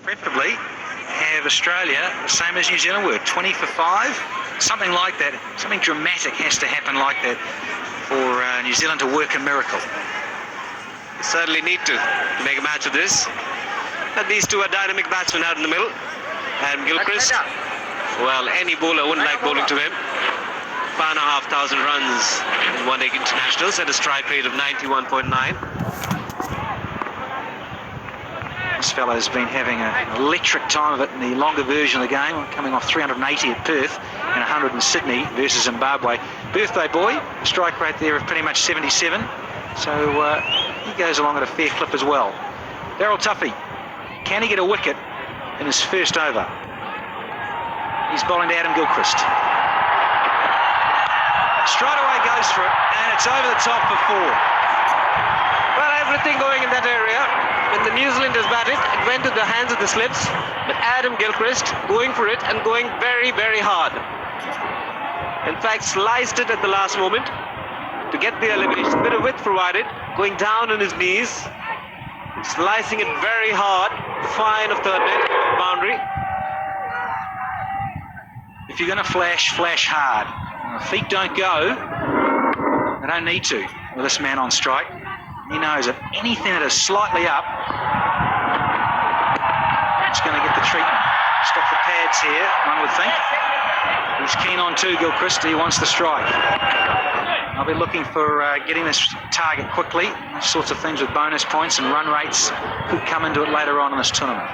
preferably have Australia the same as New Zealand were, 20 for 5, something like that. Something dramatic has to happen like that for New Zealand to work a miracle. Certainly need to make a match of this. And these two are dynamic batsmen out in the middle. And Gilchrist, well, any bowler wouldn't like bowling to him. 5,500 runs in one-day internationals at a strike rate of 91.9. This fellow's been having an electric time of it in the longer version of the game, coming off 380 at Perth and 100 in Sydney versus Zimbabwe. Birthday boy, strike rate there of pretty much 77, so he goes along at a fair clip as well. Daryl Tuffy, can he get a wicket in his first over? He's bowling to Adam Gilchrist. Straight away goes for it, and it's over the top for 4. Well, everything going in that area. When the New Zealanders batted, it went to the hands of the slips, but Adam Gilchrist going for it and going very, very hard. In fact, sliced it at the last moment to get the elevation, bit of width provided, going down on his knees, slicing it very hard, fine of third net, boundary. If you're going to flash, flash hard. The feet don't go, they don't need to with this man on strike. He knows that anything that is slightly up, it's going to get the treatment. Stop the pads here, one would think. He's keen on 2, Gilchrist. He wants the strike. I'll be looking for getting this target quickly. Those sorts of things with bonus points and run rates could come into it later on in this tournament.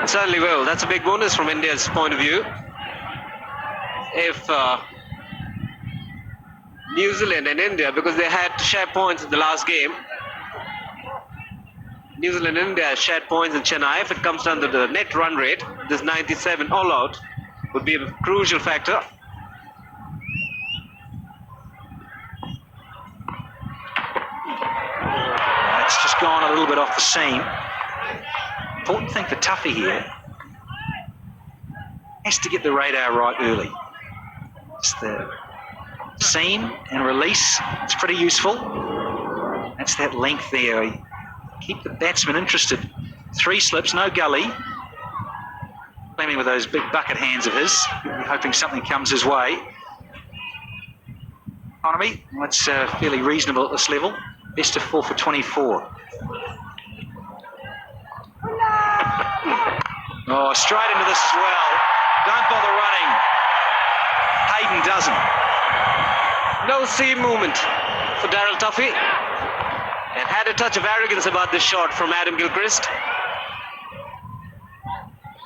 It certainly will. That's a big bonus from India's point of view. If New Zealand and India, because they had to share points in the last game, New Zealand and India shared points in Chennai. If it comes down to the net run rate, this 97 all out would be a crucial factor. It's just gone a little bit off the seam. Important thing for Tuffy here, has to get the radar right early. It's the seam and release, it's pretty useful. That's that length there. Keep the batsman interested. 3 slips, no gully. Playing with those big bucket hands of his, hoping something comes his way. Economy, that's fairly reasonable at this level. Best of 4 for 24. Oh, straight into this as well. Don't bother running. Hayden doesn't. No seam movement for Daryl Tuffy. And had a touch of arrogance about this shot from Adam Gilchrist.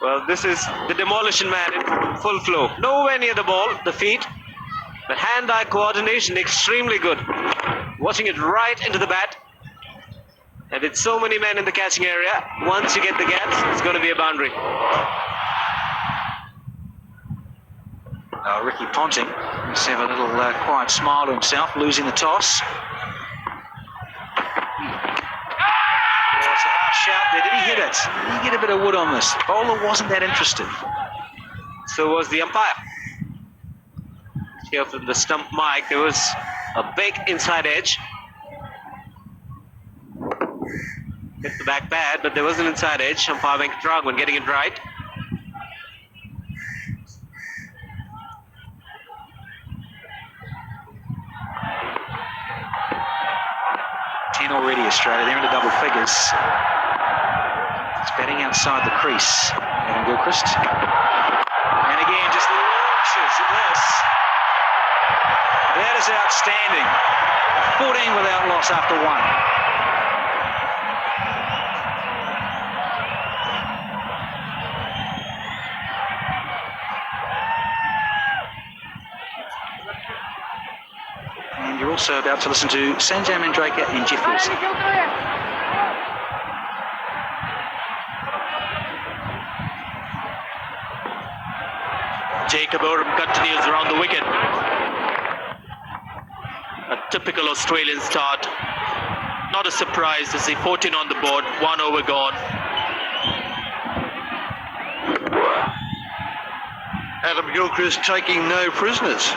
Well, this is the demolition man in full flow. Nowhere near the ball, the feet. But hand-eye coordination extremely good. Watching it right into the bat. And with so many men in the catching area, once you get the gaps, it's going to be a boundary. Ricky Ponting must have a little quiet smile to himself, losing the toss. There's a harsh shout there. Did he hit it? Did he get a bit of wood on this? The bowler wasn't that interested. So was the umpire. Here from the stump mic, there was a big inside edge. Hit the back pad, but there was an inside edge. Umpire Venkatraman getting it right. Already Australia, they're into double figures. It's batting outside the crease. Adam Gilchrist. And again, just launches at this. That is outstanding. 14 without loss after 1. You're also about to listen to Sanjay Mandrake and Jeff Wilson. Jacob Oram continues around the wicket. A typical Australian start. Not a surprise to see 14 on the board, 1 over gone. Adam Gilchrist taking no prisoners.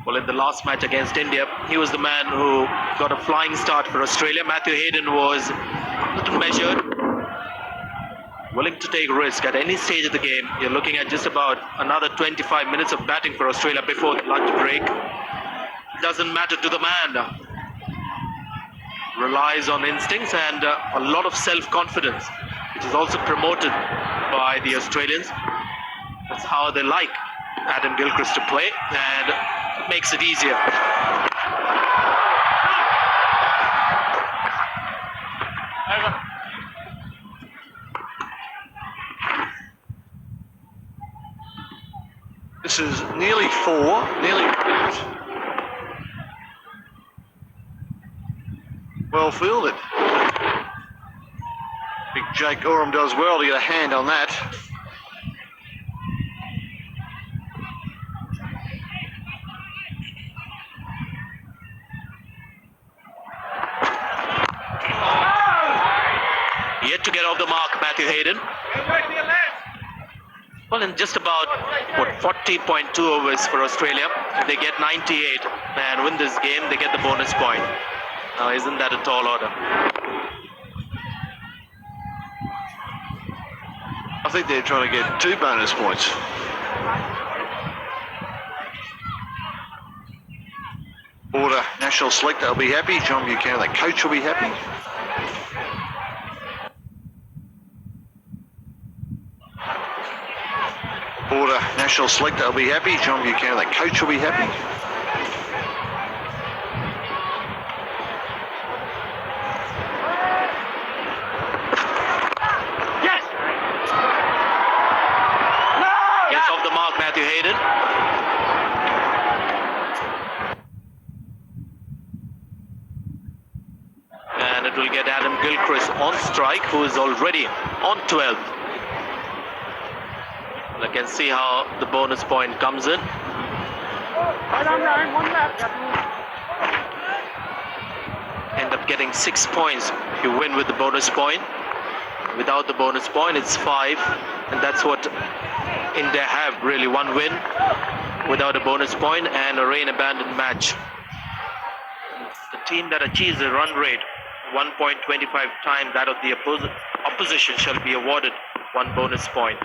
Well, in the last match against India, he was the man who got a flying start for Australia. Matthew Hayden was a little measured, willing to take risk at any stage of the game. You're looking at just about another 25 minutes of batting for Australia before the lunch break. Doesn't matter to the man. Relies on instincts and a lot of self-confidence, which is also promoted by the Australians. That's how they like Adam Gilchrist to play, and it makes it easier. This is nearly 4, nearly 8. Well fielded. Big Jake Oram does well to get a hand on that. Yet to get off the mark, Matthew Hayden. Well, in just about 40.2 overs for Australia, if they get 98 and win this game, they get the bonus point. Now, isn't that a tall order? I think they're trying to get 2 bonus points. Border national selector will be happy. John Buchanan, the coach, will be happy. Border national selector will be happy. John Buchanan, the coach, will be happy. Gets off the mark, Matthew Hayden. And it will get Adam Gilchrist on strike, who is already on 12. I can see how the bonus point comes in. End up getting 6 points if you win with the bonus point. Without the bonus point, it's 5, and that's what India have, really. 1 win without a bonus point and a rain abandoned match. The team that achieves a run rate 1.25 times that of the opposition shall be awarded 1 bonus point.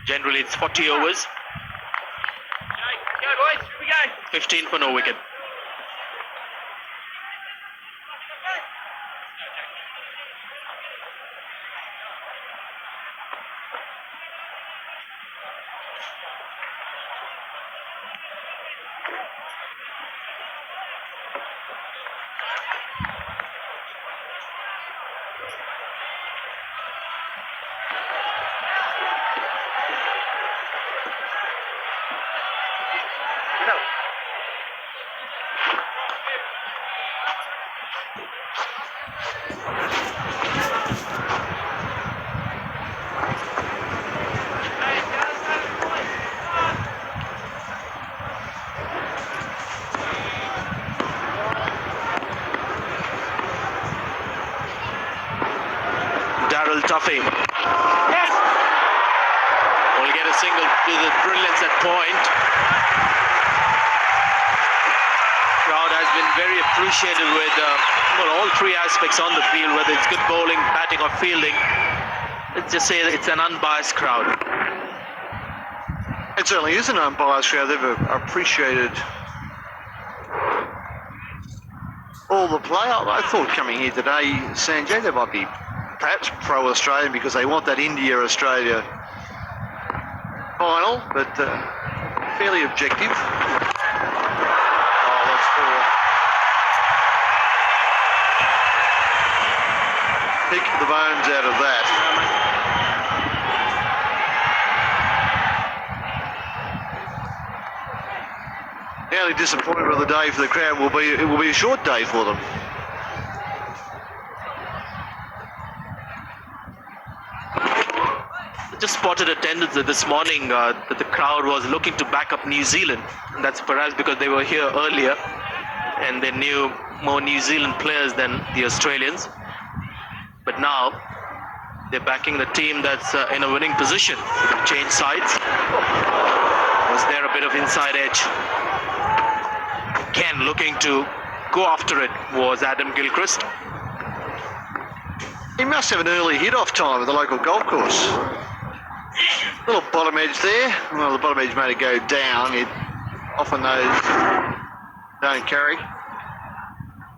Generally, it's 40 overs. 15 for no wicket. Tuffy. Yes. Will get a single to the brilliance at point. Crowd has been very appreciative with all 3 aspects on the field, whether it's good bowling, batting or fielding. Let's just say that it's an unbiased crowd. It certainly is an unbiased crowd. They've appreciated all the play. I thought coming here today, Sanjay, there might be perhaps pro-Australian because they want that India-Australia final, but fairly objective. Oh, that's 4. Pick the bones out of that. The only disappointment of the day for the crowd will be it will be a short day for them. Just spotted attendance this morning that the crowd was looking to back up New Zealand, and that's perhaps because they were here earlier and they knew more New Zealand players than the Australians. But now They're backing the team that's in a winning position. Change sides. Was there a bit of inside edge? Again, looking to go after it was Adam Gilchrist. He must have an early hit-off time at the local golf course. Little bottom edge there. Well, the bottom edge made it go down. Often those don't carry.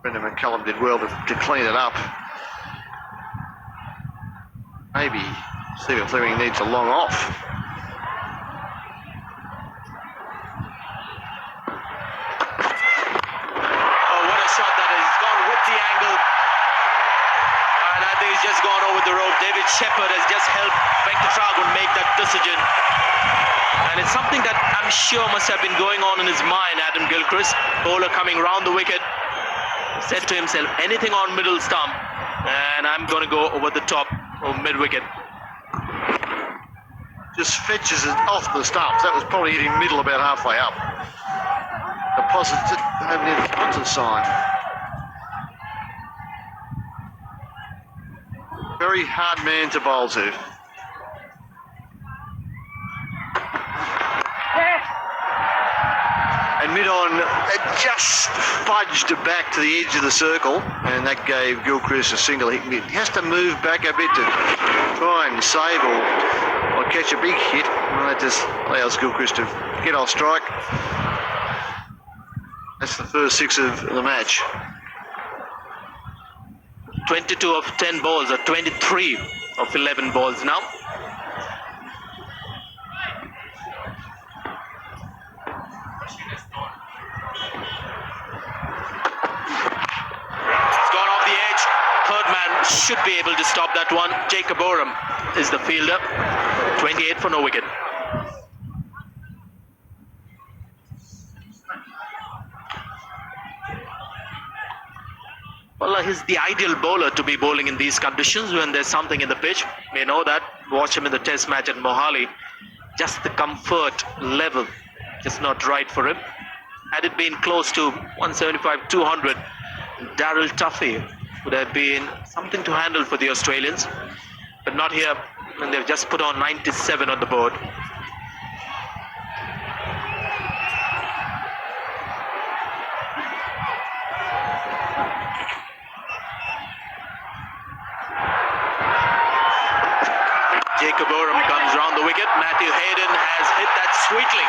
Brendan McCullum did well to clean it up. Maybe Stephen Fleming needs a long off. Oh, what a shot that is. He's gone with the angle. And I think he's just gone over the rope. David Shepherd has just helped Venkatragun make that decision. And it's something that I'm sure must have been going on in his mind. Adam Gilchrist, bowler coming round the wicket, said to himself, anything on middle stump, and I'm going to go over the top of mid-wicket. Just fetches it off the stumps. That was probably hitting middle about halfway up. The positive, having a sponsor sign. Very hard man to bowl to. And mid-on, it just fudged it back to the edge of the circle, and that gave Gilchrist a single hit. He has to move back a bit to try and save or catch a big hit. And that just allows Gilchrist to get off strike. That's the first 6 of the match. 22 of 10 balls, or 23 of 11 balls now. Should be able to stop that one. Jacob Oram is the fielder. 28 for no wicket. Well, he's the ideal bowler to be bowling in these conditions when there's something in the pitch. We know that. Watch him in the test match at Mohali. Just the comfort level, just not right for him. Had it been close to 175, 200, Daryl Tuffy would have been something to handle for the Australians, but not here, and they've just put on 97 on the board. Jacob Oram comes round the wicket. Matthew Hayden has hit that sweetly.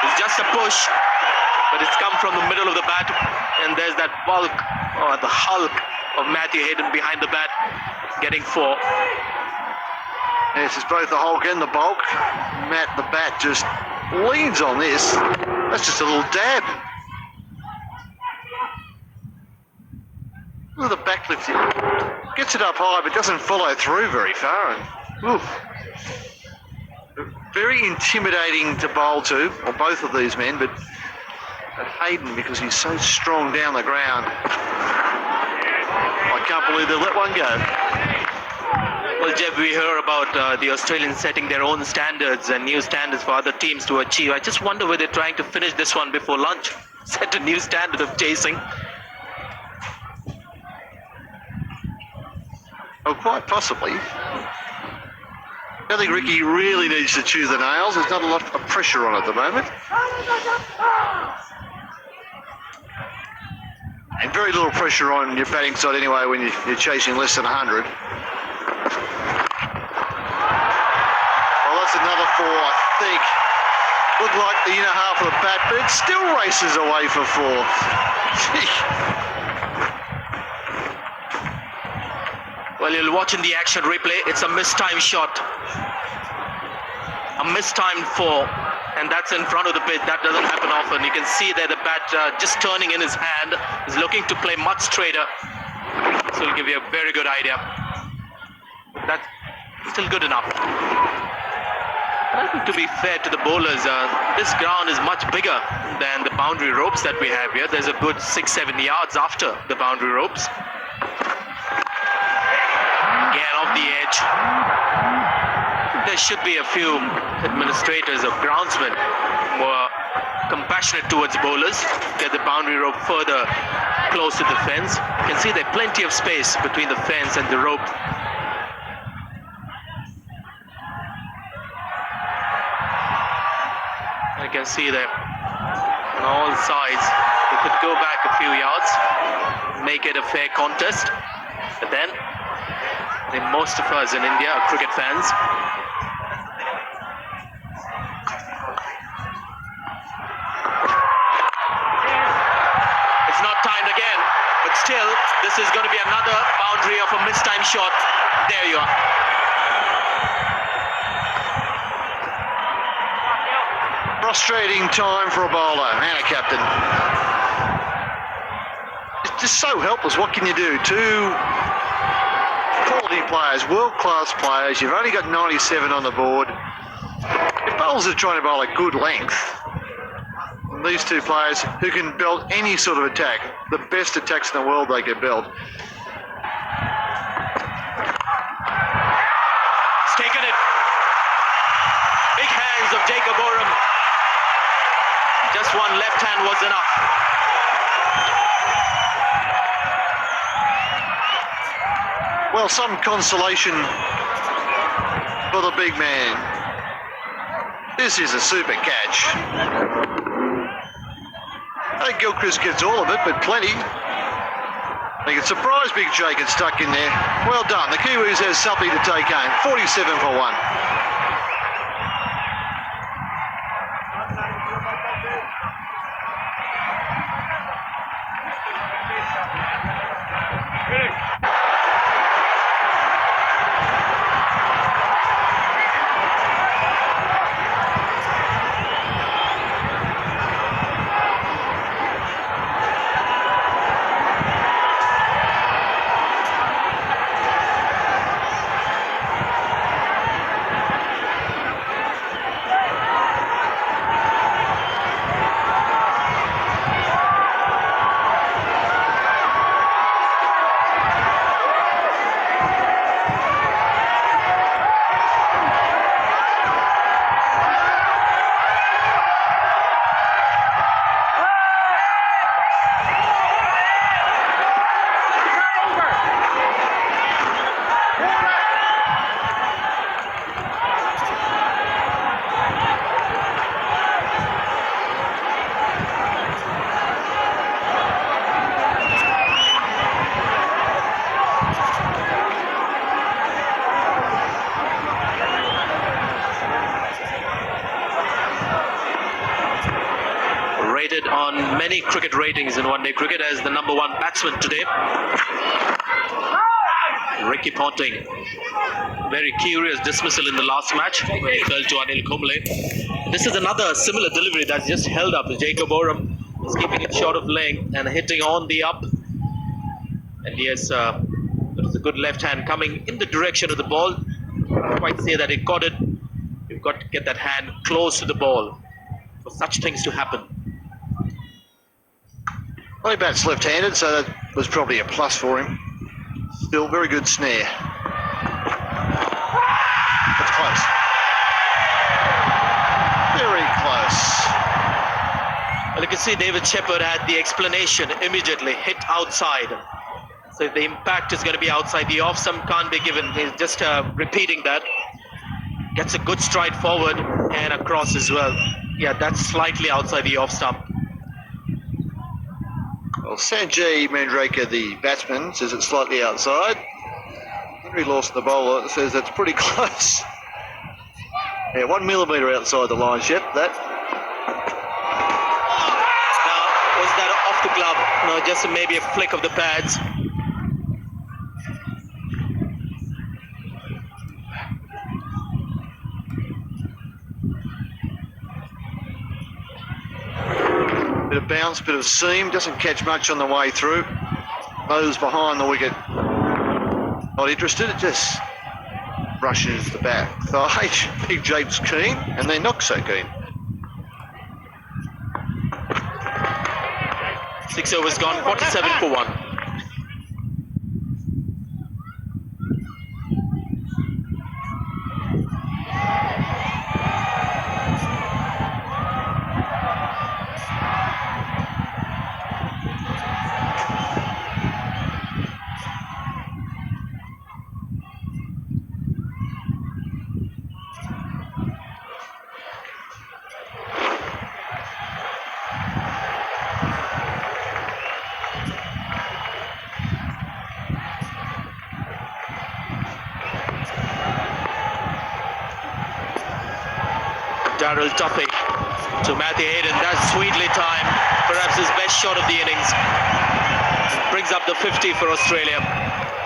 It's just a push, but it's come from the middle of the bat, and there's that bulk, or the hulk of Matthew Hayden behind the bat, getting 4. Yes, it's both the hulk and the bulk. Matt, the bat, just leans on this. That's just a little dab. Look at the backlift here. Gets it up high, but doesn't follow through very far. And, very intimidating to bowl to, or both of these men, but Hayden, because he's so strong down the ground, I can't believe they let one go. Well, Jeff, we hear about the Australians setting their own standards and new standards for other teams to achieve. I just wonder whether they're trying to finish this one before lunch. Set a new standard of chasing. Oh, quite possibly. I think Ricky really needs to chew the nails. There's not a lot of pressure on at the moment. And very little pressure on your batting side anyway when you're chasing less than 100. Well, that's another 4, I think. Looked like the inner half of the bat, but it still races away for 4. Well, you'll watch in the action replay. It's a mistimed shot. A mistimed 4. And that's in front of the pitch. That doesn't happen often. You can see there the bat just turning in his hand. He's looking to play much straighter. So it'll give you a very good idea. That's still good enough. I think to be fair to the bowlers, this ground is much bigger than the boundary ropes that we have here. There's a good 6-7 yards after the boundary ropes. Again off the edge. There should be a few administrators or groundsmen more compassionate towards bowlers. Get the boundary rope further close to the fence. You can see there's plenty of space between the fence and the rope. I can see there on all sides. They could go back a few yards, make it a fair contest. But then, I think most of us in India are cricket fans. It's not timed again, but still, this is going to be another boundary of a mistimed shot. There you are. Frustrating time for a bowler and a captain. It's just so helpless. What can you do? Two quality players, world-class players. You've only got 97 on the board. If bowlers are trying to bowl at good length, and these two players who can build any sort of attack, the best attacks in the world they can build. He's taken it. Big hands of Jacob Oram. Just one left hand was enough. Well, some consolation for the big man. This is a super catch. I think Gilchrist gets all of it, but plenty. I think it's surprised Big Jake gets stuck in there. Well done. The Kiwis has something to take home. 47 for 1. Rated on many cricket ratings in one-day cricket as the number 1 batsman today. Ricky Ponting. Very curious dismissal in the last match when he fell to Anil Kumble. This is another similar delivery that's just held up. Jacob Oram is keeping it short of length and hitting on the up. And yes, there is a good left hand coming in the direction of the ball. Can't quite say that it got it. You've got to get that hand close to the ball for such things to happen. Well, he bats left-handed, so that was probably a plus for him. Still very good snare. That's close. Very close. Well, you can see David Shepherd had the explanation immediately, hit outside. So if the impact is going to be outside, the off stump can't be given. He's just repeating that. Gets a good stride forward and across as well. Yeah, that's slightly outside the off stump. Well, Sanjay Mandraker, the batsman, says it's slightly outside. Henry Lawson, the bowler, says that's pretty close. Yeah, 1 millimetre outside the line, Shep, that. Now, was that off the glove? No, just maybe a flick of the pads. Bit of bounce, bit of seam, doesn't catch much on the way through. Those behind the wicket not interested, it just brushes the back thigh. Big Jake's keen, and they're not so keen. 6 overs gone, 47 for 1. Darryl Tuffy to Matthew Hayden. That's sweetly timed, perhaps his best shot of the innings. Brings up the 50 for Australia.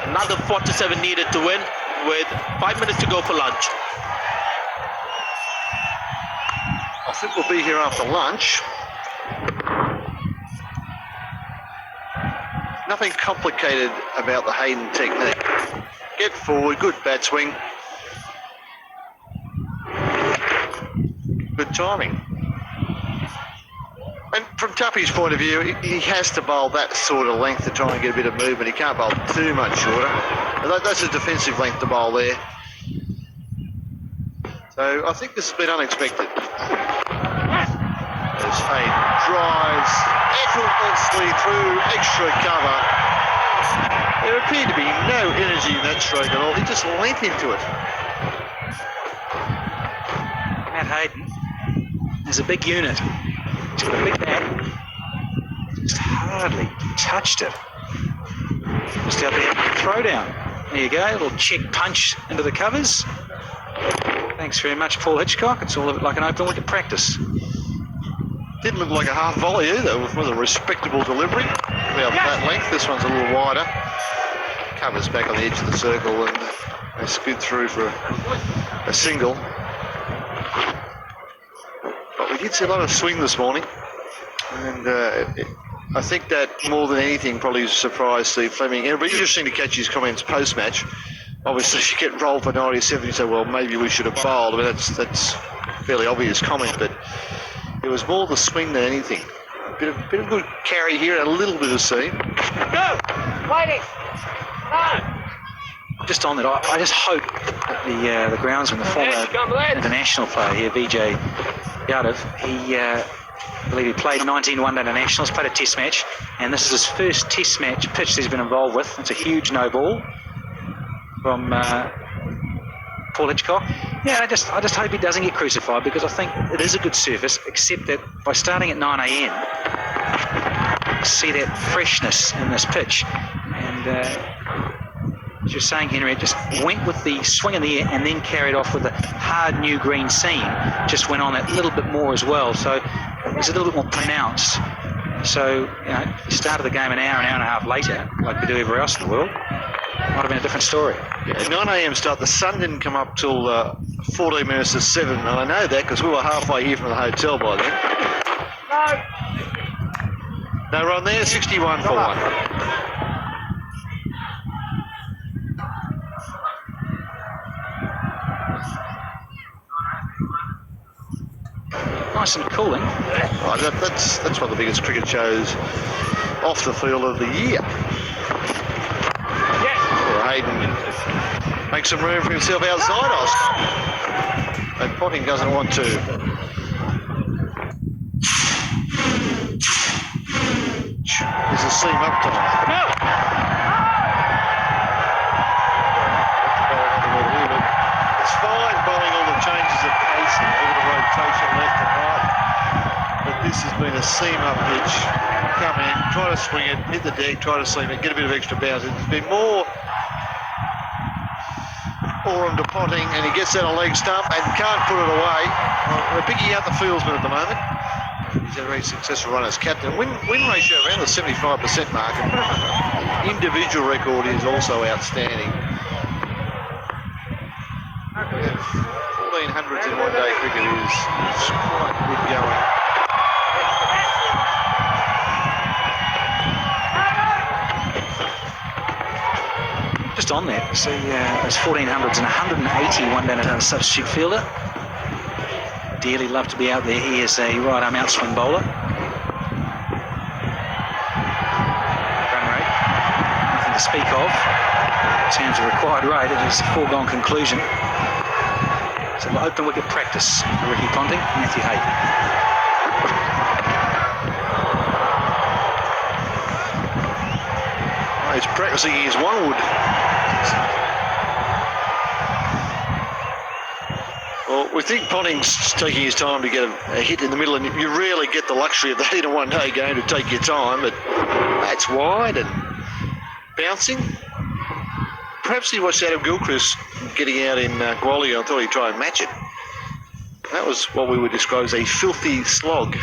Another 47 needed to win with 5 minutes to go for lunch. I think we'll be here after lunch. Nothing complicated about the Hayden technique. Get forward, good bat swing. Good timing. And from Tuffy's point of view, he has to bowl that sort of length to try and get a bit of movement. He can't bowl too much shorter. That's a defensive length to bowl there. So I think this has been unexpected. As Hayden drives effortlessly through extra cover. There appeared to be no energy in that stroke at all. He just leant into it. Matt Hayden is a big unit. He's got a big bat. Just hardly touched it. Just out there, throw down. There you go, a little check punch into the covers. Thanks very much, Paul Hitchcock. It's all a bit like an open wicket practice. Didn't look like a half volley either. It was a respectable delivery. About that length. This one's a little wider. Covers back on the edge of the circle and they skid through for a single. But we did see a lot of swing this morning. And I think that more than anything probably surprised Steve Fleming. It'll be interesting to catch his comments post-match. Obviously, if you get rolled for 97, you say, well, maybe we should have bowled. I mean, that's a fairly obvious comment, but it was more the swing than anything. A bit of good carry here and a little bit of seam. Go! Waiting! No! Just on that, I just hope that the groundsman, the former international player here, Vijay Yadav, I believe he played 19 one-day internationals, played a test match, and this is his first test match pitch that he's been involved with. It's a huge no ball from Paul Hitchcock. Yeah, I just hope he doesn't get crucified, because I think it is a good surface, except that by starting at 9 a.m, see that freshness in this pitch. And as you're saying, Henry, it just went with the swing in the air and then carried off with the hard new green seam. Just went on that little bit more as well. So it was a little bit more pronounced. So, you know, if you started the game an hour and a half later, like we do everywhere else in the world, it might have been a different story. Yeah, 9 a.m. start. The sun didn't come up till 14 minutes to 7. And I know that because we were halfway here from the hotel by then. No run there, 61 for 1. Nice and cooling. Right, that's one of the biggest cricket shows off the field of the year. Hayden makes some room for himself outside us. And Potting doesn't want to. There's a seam up tonight. No. It's fine bowling all the changes of pace and a bit of rotation left and right. But this has been a seam up pitch. Come in, try to swing it, hit the deck, try to seam it, get a bit of extra bounce. It's been more onto Potting, and he gets that on leg stump and can't put it away. We're picking out the fieldsman at the moment. He's a very successful run as captain. Win ratio around the 75% mark. Individual record is also outstanding. 1400s in one-day cricket is quite good going. Just on that, see those 1400s and 180 one down as a substitute fielder. Dearly love to be out there. He is a right arm outswing bowler. Run rate, nothing to speak of. In terms of required rate, it is a foregone conclusion. So open wicket practice for Ricky Ponting, Matthew Hayden. He's practicing his one-wood. Well, we think Ponting's taking his time to get a hit in the middle, and you rarely get the luxury of that in a one-day game to take your time, but that's wide and bouncing. Perhaps he watched Adam Gilchrist getting out in Gwalior and thought he'd try and match it. That was what we would describe as a filthy slog.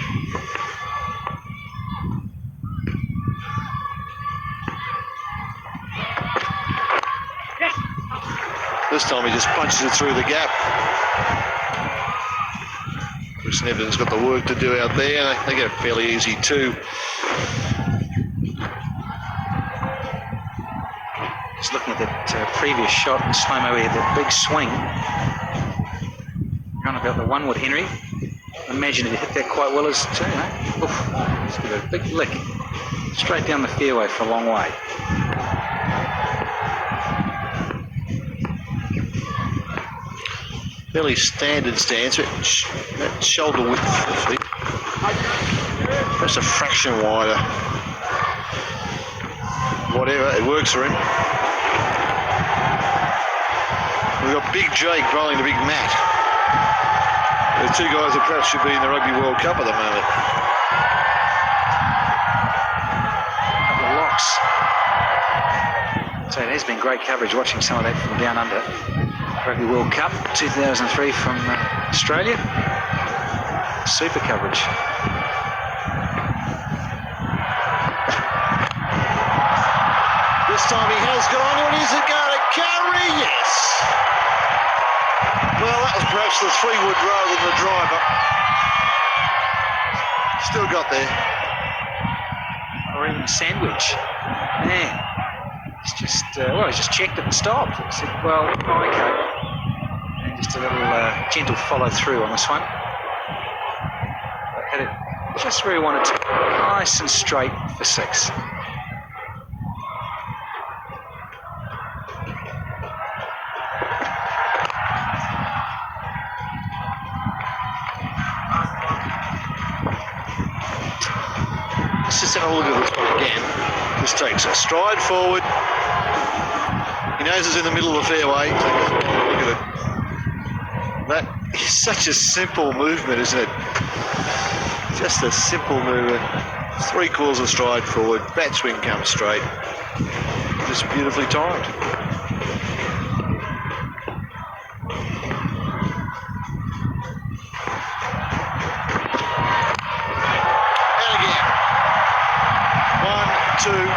This time he just punches it through the gap. Chris Nevin's got the work to do out there. They get it fairly easy too. Just looking at that previous shot in slow-mo, we had that big swing. Around about the 1 wood, Henry. Imagine if he hit that quite well as too, eh? Oof. Just give it a big lick. Straight down the fairway for a long way. Fairly standard stance, but that shoulder width of the feet. Perhaps a fraction wider. Whatever, it works for him. We've got Big Jake rolling the Big Matt. The two guys that perhaps should be in the Rugby World Cup at the moment. Couple of locks. So it has been great coverage watching some of that from down under. Rugby World Cup 2003 from Australia. Super coverage. This time he has got onto it. Is it going to carry? Yes. Well, that was perhaps the 3 wood rather than the driver. Still got there. Or even a sandwich. Man. It's just, well, he's just checked it and stopped. He said, well, okay. And just a little gentle follow through on this one. But had it just where he wanted to. Nice and straight for 6. Let's just have a look at this one again. Just takes a stride forward. He knows it's in the middle of the fairway. Look at it. That is such a simple movement, isn't it? Just a simple movement. 3/4 of stride forward. Bat swing comes straight. Just beautifully timed.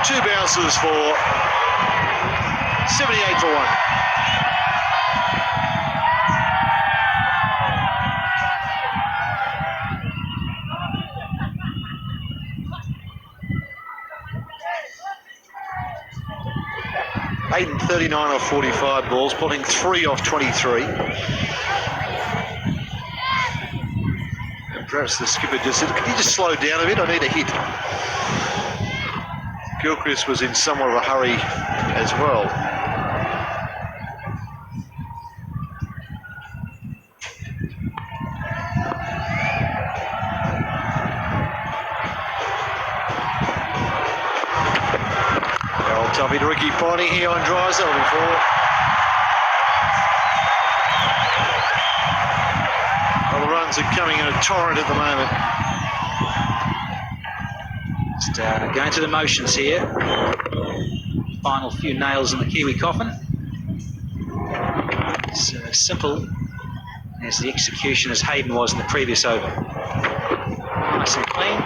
Two bounces for 78 for 1. Hayden 39 off 45 balls, pulling 3 off 23. And perhaps the skipper just said, "Can you just slow down a bit? I need a hit." Gilchrist was in somewhat of a hurry as well. Old Tuffy to Ricky Ponty here on Drysdale before. Well, the runs are coming in a torrent at the moment. Just going through the motions here. Final few nails in the Kiwi coffin. It's simple as the execution as Hayden was in the previous over. Nice and clean.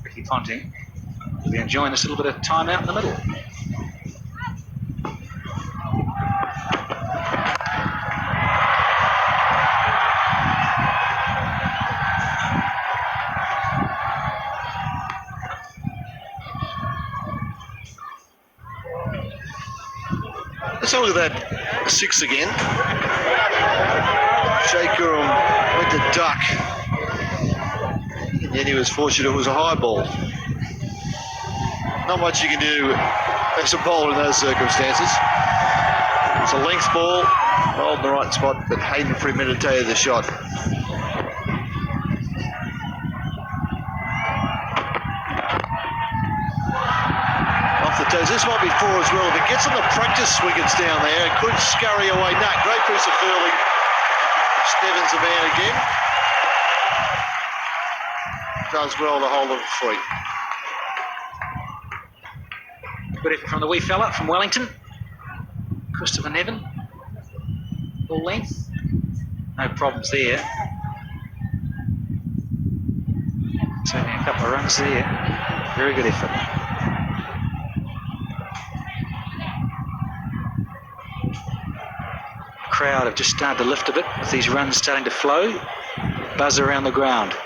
Ricky Ponting will be enjoying this little bit of time out in the middle. Let's have a look at that 6 again. Shaker went to duck. And then he was fortunate it was a high ball. Not much you can do as a bowler in those circumstances. It's a length ball, rolled in the right spot, but Hayden premeditated the shot. This might be 4 as well. If it gets on the practice wickets down there, it could scurry away. No, great piece of fielding. Steven's the man again. Does well to hold it free. Good effort from the wee fella from Wellington. Christopher Nevin. Full length. No problems there. Taking a couple of runs there. Very good effort. Crowd have just started to lift a bit with these runs starting to flow. Buzz around the ground. They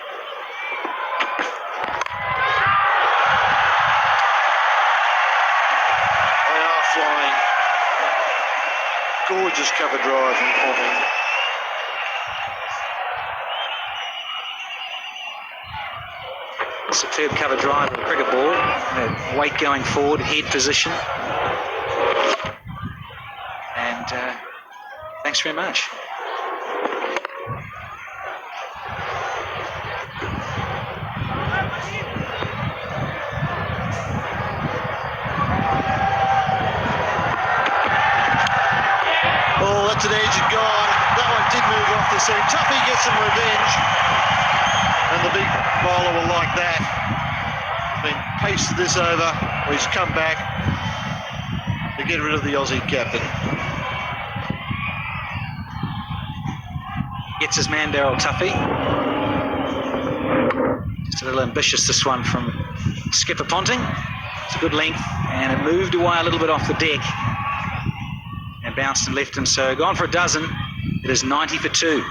are flying. Gorgeous cover drive from Potting. Superb cover drive of the cricket ball. Weight going forward, head position. And thanks very much. Oh, that's an edge and gone. That one did move off the seam. Tuffy gets some revenge. And the big bowler will like that. He's been pasted this over. He's come back to get rid of the Aussie captain. Gets his man, Daryl Tuffy. Just a little ambitious, this one from skipper Ponting. It's a good length, and it moved away a little bit off the deck and bounced and left him. So gone for a dozen. It is 90 for 2.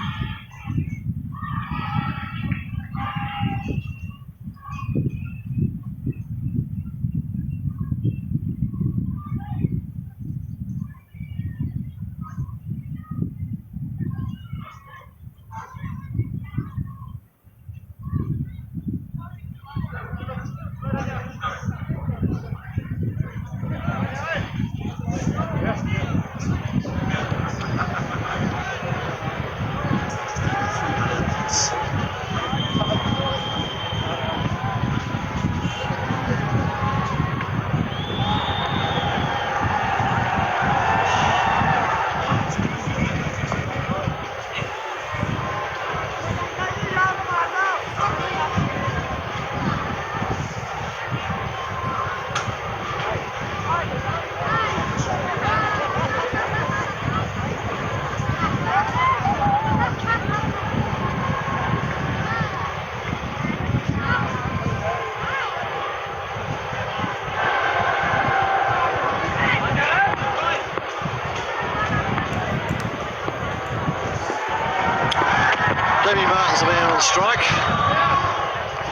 Jamie Martin's the man on strike.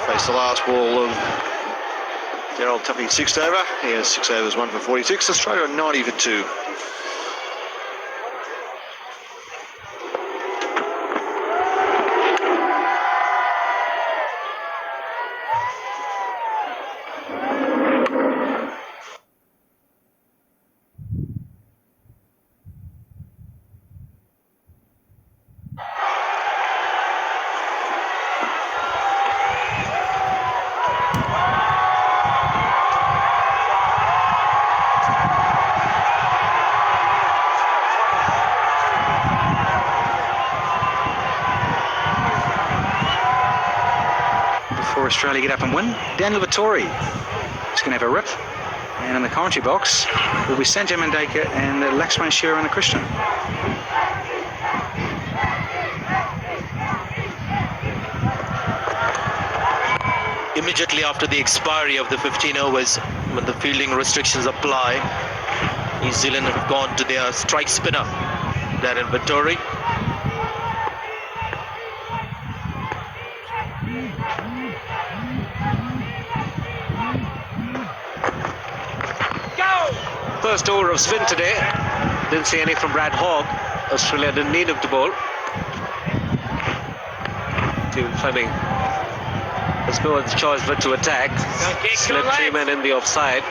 Face the last ball of Daryl Tuffy, 6th over. He has 6 overs, 1 for 46. Australia are 90 for 2. Before Australia get up and win, Daniel Vittori is going to have a rip. And in the commentary box will be Sanjay Mandeka and Laxman Shearer and the Christian. Immediately after the expiry of the 15 overs, when the fielding restrictions apply, New Zealand have gone to their strike spinner, Darren Vittori. First over of spin today. Didn't see any from Brad Hogg. Australia didn't need him to bowl. Stephen Fleming has no other choice but to attack. Slip 3 men in the offside.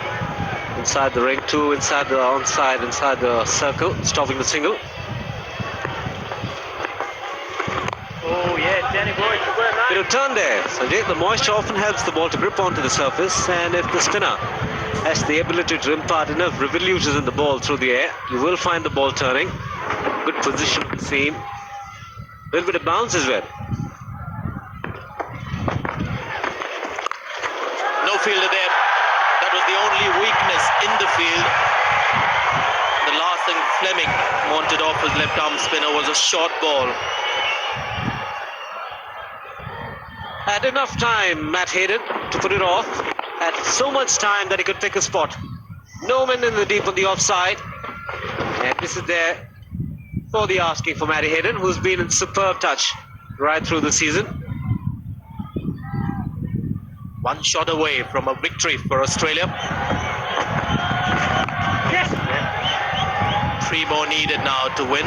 Inside the ring, 2 inside the onside, inside the circle, stopping the single. Oh yeah, Danny Boy, Bit of turn there. Sanjay, the moisture often helps the ball to grip onto the surface, and if the spinner has the ability to impart enough revolutions in the ball through the air, you will find the ball turning. Good position to the seam. A little bit of bounce as well. No fielder there. That was the only weakness in the field. The last thing Fleming wanted off his left arm spinner was a short ball. Had enough time, Matt Hayden, to put it off. Had so much time that he could take a spot. No men in the deep on the offside. And this is there for the asking for Matty Hayden, who's been in superb touch right through the season. One shot away from a victory for Australia. Yes. 3 more needed now to win.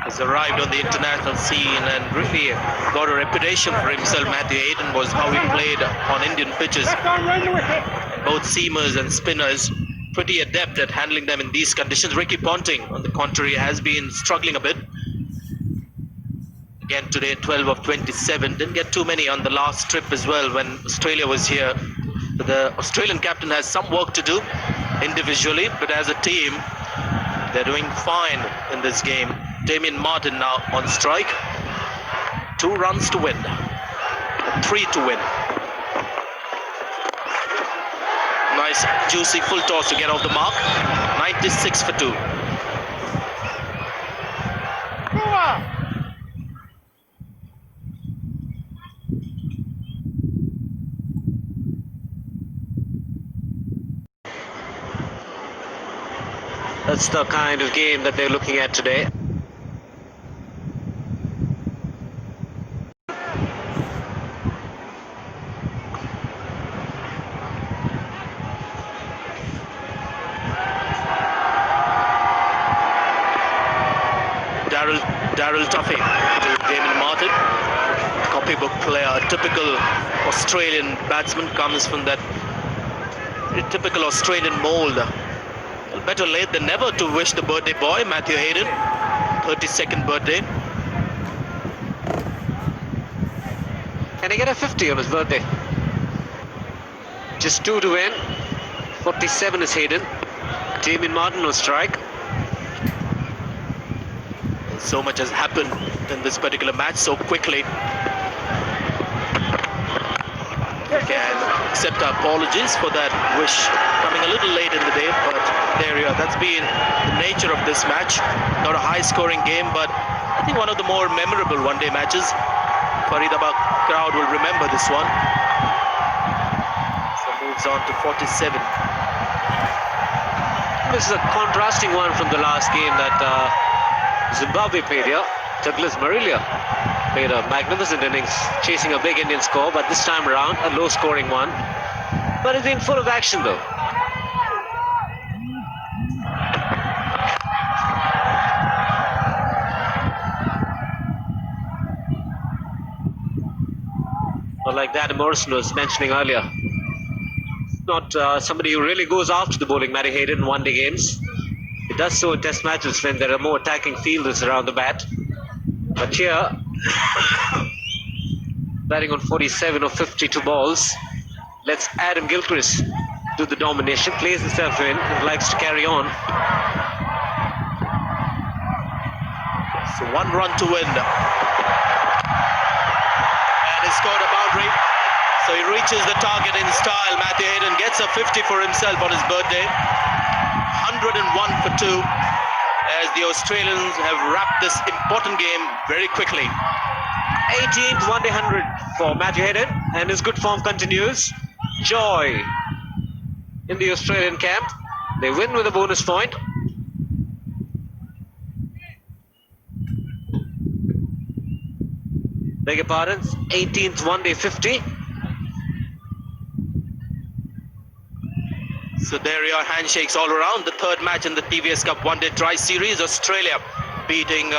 Has arrived on the international scene and really got a reputation for himself. Matthew Hayden was how he played on Indian pitches. Both seamers and spinners pretty adept at handling them in these conditions. Ricky Ponting, on the contrary, has been struggling a bit. Again today, 12 of 27. Didn't get too many on the last trip as well when Australia was here. But the Australian captain has some work to do individually, but as a team, they're doing fine in this game. Damien Martin now on strike. 2 runs to win. 3 to win. Nice juicy full toss to get off the mark. 96 for 2. That's the kind of game that they're looking at today. Daryl Tuffy to Damien Martin. Copybook player, a typical Australian batsman, comes from that typical Australian mould. Well, better late than never to wish the birthday boy, Matthew Hayden, 32nd birthday. Can he get a 50 on his birthday? Just 2 to win. 47 is Hayden. Damien Martin on strike. So much has happened in this particular match so quickly. Can accept our apologies for that wish coming a little late in the day, but there you are. That's been the nature of this match. Not a high-scoring game, but I think one of the more memorable one-day matches. Faridabad crowd will remember this one. So moves on to 47. This is a contrasting one from the last game that Zimbabwe played here. Douglas Marilia played a magnificent innings, chasing a big Indian score, but this time around, a low-scoring one. But it's been full of action, though. But like Dan Morrison was mentioning earlier, not somebody who really goes after the bowling, Matty Hayden, in one-day games. It does so in test matches when there are more attacking fielders around the bat. But here, batting on 47 or 52 balls, lets Adam Gilchrist do the domination, plays himself in and likes to carry on. So 1 run to win. And he scored a boundary. So he reaches the target in style. Matthew Hayden gets a 50 for himself on his birthday. 101 for 2 as the Australians have wrapped this important game very quickly. 18th one-day 100 for Matthew Hayden, and his good form continues. Joy in the Australian camp. They win with a bonus point. Beg your pardon, 18th one-day 50. So there you are, handshakes all around. The third match in the TVS Cup one-day Triseries. Australia beating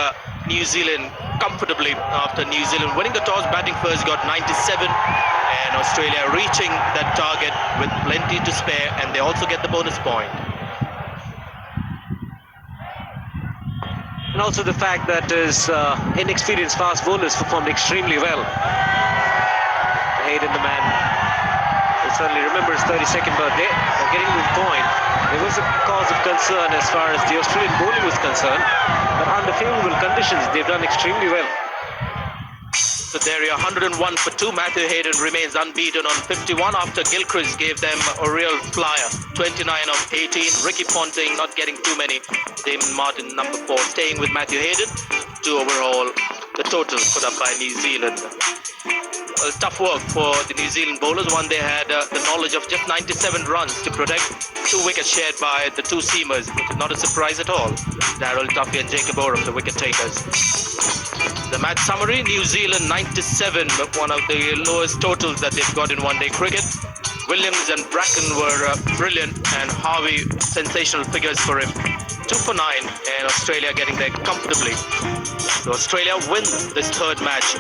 New Zealand comfortably after New Zealand winning the toss, batting first, got 97, and Australia reaching that target with plenty to spare, and they also get the bonus point. And also the fact that his inexperienced fast bowlers performed extremely well. Hayden, the man, will certainly remember his 32nd birthday. Getting to the point, there was a cause of concern as far as the Australian bowling was concerned, but under favourable conditions, they've done extremely well. So there you are, 101 for 2. Matthew Hayden remains unbeaten on 51 after Gilchrist gave them a real flyer. 29 of 18. Ricky Ponting not getting too many. Damien Martin, number 4, staying with Matthew Hayden. 2 overall. the total put up by New Zealand. Tough work for the New Zealand bowlers. One, they had the knowledge of just 97 runs to protect 2 wickets shared by the 2 seamers, which is not a surprise at all. Darryl Tuffy and Jacob Oram, the wicket takers. The match summary: New Zealand 97, one of the lowest totals that they've got in one-day cricket. Williams and Bracken were brilliant, and Harvey, sensational figures for him. 2 for 9, and Australia getting there comfortably. So Australia win this third match.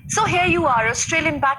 So here you are, Australian bat